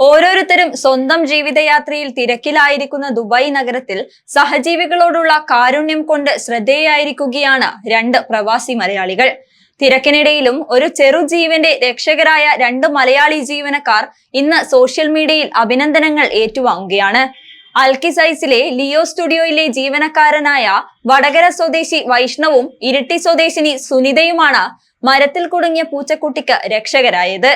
ഓരോരുത്തരും സ്വന്തം ജീവിതയാത്രയിൽ തിരക്കിലായിരിക്കുന്ന ദുബായ് നഗരത്തിൽ സഹജീവികളോടുള്ള കാരുണ്യം കൊണ്ട് ശ്രദ്ധേയായിരിക്കുകയാണ് രണ്ട് പ്രവാസി മലയാളികൾ. തിരക്കിനിടയിലും ഒരു ചെറുജീവന്റെ രക്ഷകരായ രണ്ട് മലയാളി ജീവനക്കാർ ഇന്ന് സോഷ്യൽ മീഡിയയിൽ അഭിനന്ദനങ്ങൾ ഏറ്റുവാങ്ങുകയാണ്. അൽക്കിസൈസിലെ ലിയോ സ്റ്റുഡിയോയിലെ ജീവനക്കാരനായ വടകര സ്വദേശി വൈഷ്ണവും ഇരിട്ടി സ്വദേശിനി സുനിതയുമാണ് മരത്തിൽ കുടുങ്ങിയ പൂച്ചക്കുട്ടിക്ക് രക്ഷകരായത്.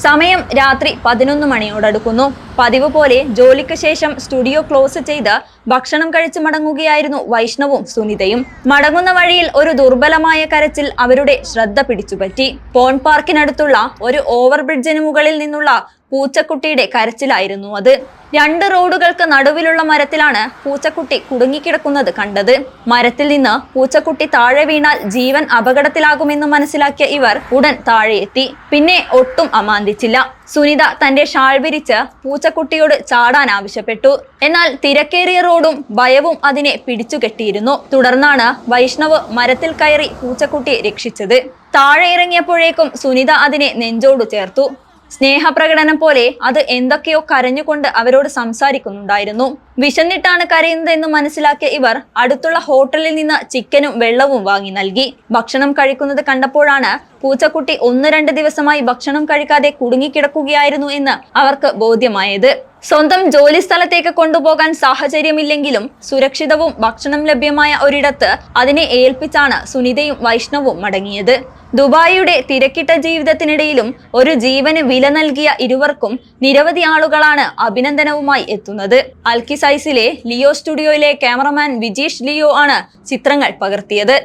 സമയം രാത്രി 11 മണിയോടടുക്കുന്നു. പതിവ് പോലെ ജോലിക്ക് ശേഷം സ്റ്റുഡിയോ ക്ലോസ് ചെയ്ത് ഭക്ഷണം കഴിച്ചു മടങ്ങുകയായിരുന്നു വൈഷ്ണവും സുനിതയും. മടങ്ങുന്ന വഴിയിൽ ഒരു ദുർബലമായ കരച്ചിൽ അവരുടെ ശ്രദ്ധ പിടിച്ചുപറ്റി. പോൺ പാർക്കിനടുത്തുള്ള ഒരു ഓവർബ്രിഡ്ജിന് മുകളിൽ നിന്നുള്ള പൂച്ചക്കുട്ടിയുടെ കരച്ചിലായിരുന്നു അത്. 2 റോഡുകൾക്ക് നടുവിലുള്ള മരത്തിലാണ് പൂച്ചക്കുട്ടി കുടുങ്ങിക്കിടക്കുന്നത് കണ്ടത്. മരത്തിൽ നിന്ന് പൂച്ചക്കുട്ടി താഴെ വീണാൽ ജീവൻ അപകടത്തിലാകുമെന്ന് മനസ്സിലാക്കിയ ഇവർ ഉടൻ താഴെയെത്തി. പിന്നെ ഒട്ടും അമാന്തിച്ചില്ല. സുനിത തന്റെ ഷാൾ വിരിച്ച് പൂച്ചക്കുട്ടിയോട് ചാടാൻ ആവശ്യപ്പെട്ടു. എന്നാൽ തിരക്കേറിയ റോഡും ഭയവും അതിനെ പിടിച്ചുകെട്ടിയിരുന്നു. തുടർന്നാണ് വൈഷ്ണവ് മരത്തിൽ കയറി പൂച്ചക്കുട്ടിയെ രക്ഷിച്ചത്. താഴെ ഇറങ്ങിയപ്പോഴേക്കും സുനിത അതിനെ നെഞ്ചോട് ചേർത്തു. സ്നേഹപ്രകടനം പോലെ അത് എന്തൊക്കെയോ കരഞ്ഞുകൊണ്ട് അവരോട് സംസാരിക്കുന്നുണ്ടായിരുന്നു. വിശന്നിട്ടാണ് കരയുന്നതെന്ന് മനസ്സിലാക്കിയ ഇവർ അടുത്തുള്ള ഹോട്ടലിൽ നിന്ന് ചിക്കനും വെള്ളവും വാങ്ങി നൽകി. ഭക്ഷണം കഴിക്കുന്നത് കണ്ടപ്പോഴാണ് പൂച്ചക്കുട്ടി 1-2 ദിവസമായി ഭക്ഷണം കഴിക്കാതെ കുടുങ്ങിക്കിടക്കുകയായിരുന്നു എന്ന് അവർക്ക് ബോധ്യമായത്. സ്വന്തം ജോലി സ്ഥലത്തേക്ക് കൊണ്ടുപോകാൻ സാഹചര്യമില്ലെങ്കിലും സുരക്ഷിതവും ഭക്ഷണം ലഭ്യമായ ഒരിടത്ത് അതിനെ ഏൽപ്പിച്ചാണ് സുനിതയും വൈഷ്ണവും മടങ്ങിയത്. ദുബായിയുടെ തിരക്കിട്ട ജീവിതത്തിനിടയിലും ഒരു ജീവന് വില നൽകിയ ഇരുവർക്കും നിരവധി ആളുകളാണ് അഭിനന്ദനവുമായി എത്തുന്നത്. അൽക്കിസൈസിലെ ലിയോ സ്റ്റുഡിയോയിലെ ക്യാമറമാൻ വിജീഷ് ലിയോ ആണ് ചിത്രങ്ങൾ പകർത്തിയത്.